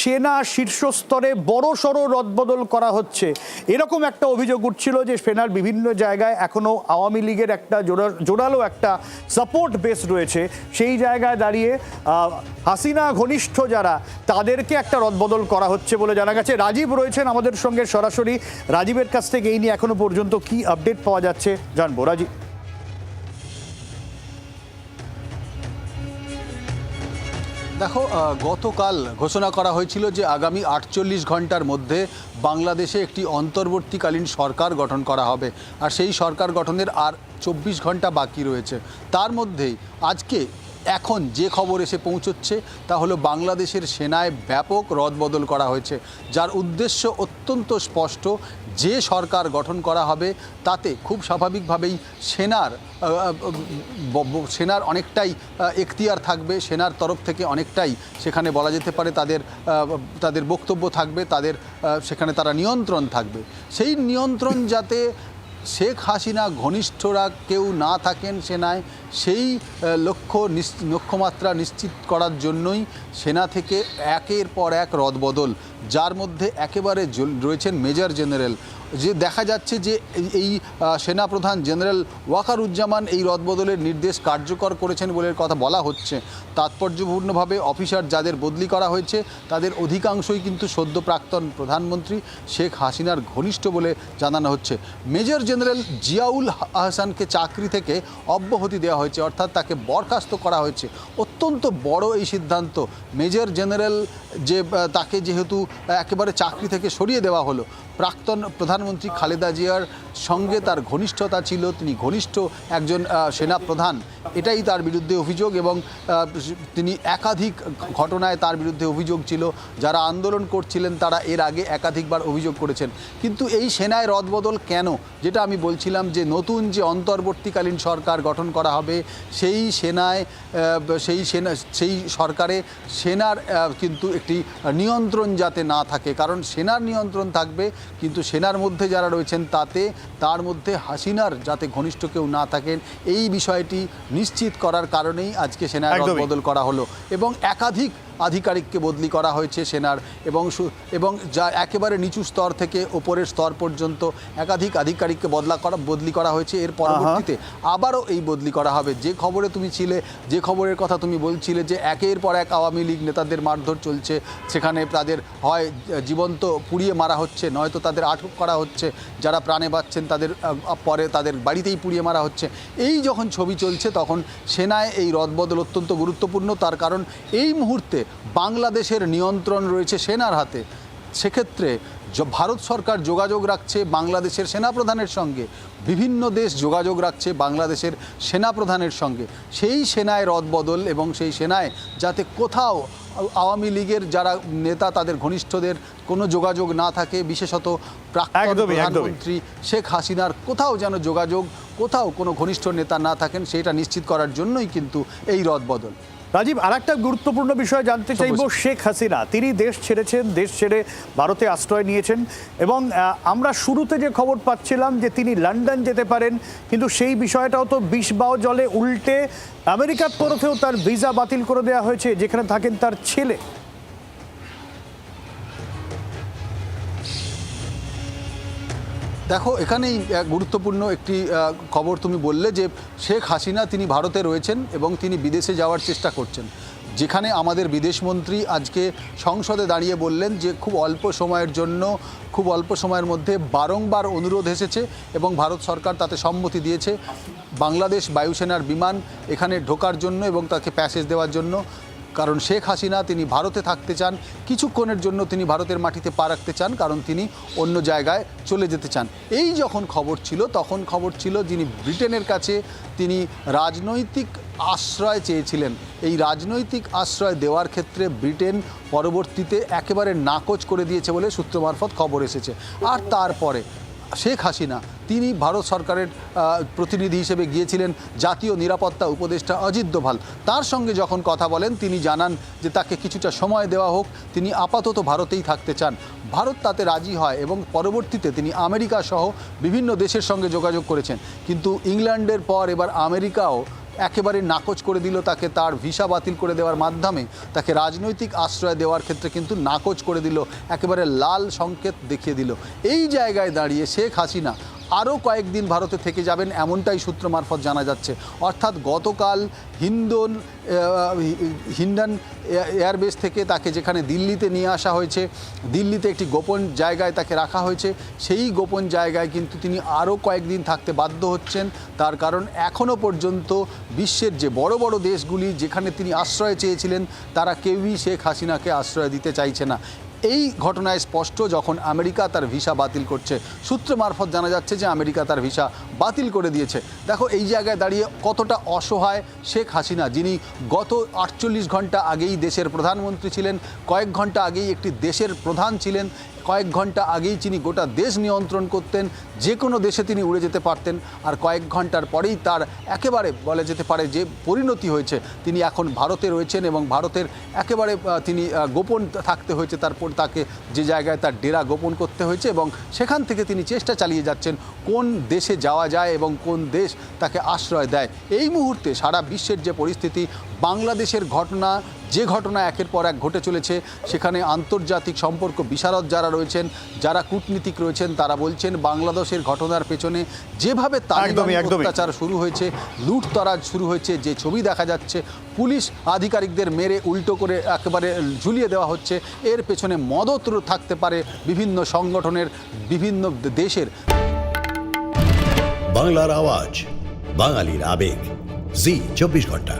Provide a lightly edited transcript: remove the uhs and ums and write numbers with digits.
সেনা শীর্ষস্তরে বড়সড় রদবদল করা হচ্ছে, এরকম একটা অভিযোগ উঠছিল যে সেনার বিভিন্ন জায়গায় এখনও আওয়ামী লীগের একটা জোরালো একটা সাপোর্ট বেস রয়েছে। সেই জায়গায় দাঁড়িয়ে হাসিনা ঘনিষ্ঠ যারা, তাদেরকে একটা রদবদল করা হচ্ছে বলে জানা গেছে। রাজীব রয়েছেন আমাদের সঙ্গে সরাসরি, রাজীবের কাছ থেকে এই নিয়ে এখনো পর্যন্ত কি আপডেট পাওয়া যাচ্ছে জানবো। রাজীব, দেখো, গতকাল ঘোষণা করা হয়েছিল যে আগামী 48 ঘন্টার মধ্যে বাংলাদেশে একটি অন্তর্বর্তীকালীন সরকার গঠন করা হবে, আর সেই সরকার গঠনের আর 24 ঘন্টা বাকি রয়েছে। তার মধ্যেই আজকে এখন যে খবর এসে পৌঁছচ্ছে তা হলো বাংলাদেশের সেনায় ব্যাপক রদবদল করা হয়েছে, যার উদ্দেশ্য অত্যন্ত স্পষ্ট। যে সরকার গঠন করা হবে তাতে খুব স্বাভাবিকভাবেই সেনার অনেকটাই এখতিয়ার থাকবে, সেনার তরফ থেকে অনেকটাই সেখানে বলা যেতে পারে তাদের বক্তব্য থাকবে, সেখানে তারা নিয়ন্ত্রণ থাকবে। সেই নিয়ন্ত্রণ যাতে শেখ হাসিনা ঘনিষ্ঠরা কেউ না থাকেন সেনায়, সেই লক্ষ্যমাত্রা নিশ্চিত করার জন্যই সেনা থেকে একের পর এক রদবদল, যার মধ্যে একেবারে রয়েছেন মেজর জেনারেল। যে দেখা যাচ্ছে যে এই সেনাপ্রধান জেনারেল ওয়াকারুজ্জামান এই রদবদলের নির্দেশ কার্যকর করেছেন বলে কথা বলা হচ্ছে। তাৎপর্যপূর্ণভাবে অফিসার যাদের বদলি করা হয়েছে তাদের অধিকাংশই কিন্তু সদ্য প্রাক্তন প্রধানমন্ত্রী শেখ হাসিনার ঘনিষ্ঠ বলে জানানো হচ্ছে। মেজর জেনারেল জিয়াউল আহসানকে চাকরি থেকে অব্যাহতি দেওয়া হয়েছে, অর্থাৎ তাকে বরখাস্ত করা হয়েছে। অত্যন্ত বড় এই সিদ্ধান্ত। মেজর জেনারেল তাকে যেহেতু একেবারে চাকরি থেকে সরিয়ে দেওয়া হলো, প্রাক্তন প্রধানমন্ত্রী খালেদা জিয়ার সঙ্গে তার ঘনিষ্ঠতা ছিল, তিনি ঘনিষ্ঠ একজন সেনাপ্রধান, এটাই তার বিরুদ্ধে অভিযোগ। এবং তিনি একাধিক ঘটনায় তার বিরুদ্ধে অভিযোগ ছিল। যারা আন্দোলন করছিলেন তারা এর আগে একাধিকবার অভিযোগ করেছেন। কিন্তু এই সেনায় রদবদল কেন, যেটা আমি বলছিলাম যে নতুন যে অন্তর্বর্তীকালীন সরকার গঠন করা হবে সেই সরকারে সেনার কিন্তু একটি নিয়ন্ত্রণ যাতে না থাকে, কারণ সেনার নিয়ন্ত্রণ থাকবে কিন্তু সেনার মধ্যে যারা রয়েছেন তার মধ্যে হাসিনার যাতে ঘনিষ্ঠ কেউ না থাকেন, এই বিষয়টি নিশ্চিত করার কারণেই আজকে সেনার রদবদল করা হলো। এবং একাধিক আধিকারিককে বদলি করা হয়েছে সেনার, এবং যা একেবারে নিচু স্তর থেকে ওপরের স্তর পর্যন্ত একাধিক আধিকারিককে বদলি করা হয়েছে। এর পরবর্তীতে আবারও এই বদলি করা হবে। যে খবরের কথা তুমি বলছিলে যে একের পর এক আওয়ামী লীগ নেতাদের মারধর চলছে, সেখানে তাদের হয় জীবন্ত পুড়িয়ে মারা হচ্ছে, নয়তো তাদের আটক করা হচ্ছে, যারা প্রাণে বাঁচছেন পরে তাদের বাড়িতেই পুড়িয়ে মারা হচ্ছে। এই যখন ছবি চলছে তখন সেনায় এই রদবদল অত্যন্ত গুরুত্বপূর্ণ। তার কারণ এই মুহূর্তে বাংলাদেশের নিয়ন্ত্রণ রয়েছে সেনার হাতে। সেক্ষেত্রে ভারত সরকার যোগাযোগ রাখছে বাংলাদেশের সেনাপ্রধানের সঙ্গে, বিভিন্ন দেশ যোগাযোগ রাখছে বাংলাদেশের সেনাপ্রধানের সঙ্গে। সেই সেনায় রদবদল এবং সেই সেনায় যাতে কোথাও আওয়ামী লীগের যারা নেতা তাদের ঘনিষ্ঠদের কোনো যোগাযোগ না থাকে, বিশেষত প্রাক্তন প্রধানমন্ত্রী শেখ হাসিনার কোথাও যেন কোথাও কোনো ঘনিষ্ঠ নেতা না থাকেন, সেটা নিশ্চিত করার জন্যই কিন্তু এই রদবদল। রাজীব, আর একটা গুরুত্বপূর্ণ বিষয় জানতে চাইব, শেখ হাসিনা তিনি দেশ ছেড়েছেন, দেশ ছেড়ে ভারতে আশ্রয় নিয়েছেন, এবং আমরা শুরুতে যে খবর পাচ্ছিলাম যে তিনি লন্ডন যেতে পারেন, কিন্তু সেই বিষয়টাও তো বিষবাও জলে। উল্টে আমেরিকার তরফেও তার ভিসা বাতিল করে দেওয়া হয়েছে, যেখানে থাকেন তার ছেলে। দেখো, এখানেই গুরুত্বপূর্ণ একটি খবর তুমি বললে যে শেখ হাসিনা তিনি ভারতে রয়েছেন এবং তিনি বিদেশে যাওয়ার চেষ্টা করছেন, যেখানে আমাদের বিদেশমন্ত্রী আজকে সংসদে দাঁড়িয়ে বললেন যে খুব অল্প সময়ের মধ্যে বারংবার অনুরোধ এসেছে এবং ভারত সরকার তাতে সম্মতি দিয়েছে বাংলাদেশ বায়ুসেনার বিমান এখানে ঢোকার জন্য এবং তাকে প্যাসেজ দেওয়ার জন্য। কারণ শেখ হাসিনা তিনি ভারতে থাকতে চান, কিছুক্ষণের জন্য তিনি ভারতের মাটিতে পা রাখতে চান, কারণ তিনি অন্য জায়গায় চলে যেতে চান। এই যখন খবর ছিল তখন খবর ছিল যিনি ব্রিটেনের কাছে তিনি রাজনৈতিক আশ্রয় চেয়েছিলেন, এই রাজনৈতিক আশ্রয় দেওয়ার ক্ষেত্রে ব্রিটেন পরবর্তীতে একেবারে নাকচ করে দিয়েছে বলে সূত্র মারফত খবর এসেছে। আর তারপরে শেখ হাসিনা তিনি ভারত সরকারের প্রতিনিধি হিসেবে গিয়েছিলেন জাতীয় নিরাপত্তা উপদেষ্টা অজিত দোভাল, তার সঙ্গে যখন কথা বলেন তিনি জানান যে তাকে কিছুটা সময় দেওয়া হোক, তিনি আপাতত ভারতেই থাকতে চান। ভারত তাতে রাজি হয় এবং পরবর্তীতে তিনি আমেরিকা সহ বিভিন্ন দেশের সঙ্গে যোগাযোগ করেছেন। কিন্তু ইংল্যান্ডের পর এবার আমেরিকাও একেবারে নাকচ করে দিল তাকে, তার ভিসা বাতিল করে দেওয়ার মাধ্যমে তাকে রাজনৈতিক আশ্রয় দেওয়ার ক্ষেত্রে কিন্তু নাকচ করে দিল, একেবারে লাল সংকেত দেখিয়ে দিল। এই জায়গায় দাঁড়িয়ে শেখ হাসিনা আরও কয়েকদিন ভারতে থেকে যাবেন এমনটাই সূত্র মারফত জানা যাচ্ছে। অর্থাৎ গতকাল হিন্ডন এয়ারবেস থেকে তাকে যেখানে দিল্লিতে নিয়ে আসা হয়েছে, দিল্লিতে একটি গোপন জায়গায় তাকে রাখা হয়েছে, সেই গোপন জায়গায় কিন্তু তিনি আরও কয়েকদিন থাকতে বাধ্য হচ্ছেন। তার কারণ এখনও পর্যন্ত বিশ্বের যে বড় বড় দেশগুলি যেখানে তিনি আশ্রয় চেয়েছিলেন তারা কেউই শেখ হাসিনাকে আশ্রয় দিতে চাইছে না। এই ঘটনায় স্পষ্ট যখন আমেরিকা তার ভিসা বাতিল করছে, সূত্র মারফত জানা যাচ্ছে যে আমেরিকা তার ভিসা বাতিল করে দিয়েছে। দেখো এই জায়গায় দাঁড়িয়ে কতটা অসহায় শেখ হাসিনা, যিনি গত 48 ঘন্টা আগেই দেশের প্রধানমন্ত্রী ছিলেন, কয়েক ঘন্টা আগেই একটি দেশের প্রধান ছিলেন, কয়েক ঘন্টা আগেই তিনি গোটা দেশ নিয়ন্ত্রণ করতেন, যে কোনো দেশে তিনি উড়ে যেতে পারতেন। আর কয়েক ঘন্টার পরেই তার একেবারে বলা যেতে পারে যে পরিণতি হয়েছে, তিনি এখন ভারতে রয়েছেন এবং ভারতের একেবারে তিনি গোপন থাকতে হয়েছে, তারপর তাকে যে জায়গায় তার ডেরা গোপন করতে হয়েছে এবং সেখান থেকে তিনি চেষ্টা চালিয়ে যাচ্ছেন কোন দেশে যাওয়া যায় এবং কোন দেশ তাকে আশ্রয় দেয়। এই মুহূর্তে সারা বিশ্বের যে পরিস্থিতি, বাংলাদেশের ঘটনা, যে ঘটনা একের পর এক ঘটে চলেছে, সেখানে আন্তর্জাতিক সম্পর্ক বিশারদ যারা রয়েছেন, যারা কূটনীতিক রয়েছেন, তারা বলছেন বাংলাদেশের ঘটনার পেছনে যেভাবে তালিবানি অত্যাচার শুরু হয়েছে, লুটতরাজ শুরু হয়েছে, যে ছবি দেখা যাচ্ছে, পুলিশ আধিকারিকদের মেরে উল্টো করে একেবারে ঝুলিয়ে দেওয়া হচ্ছে, এর পেছনে মদত থাকতে পারে বিভিন্ন সংগঠনের, বিভিন্ন দেশের। বাংলার আওয়াজ, বাঙালির আবেগ, জি 24 ঘন্টা।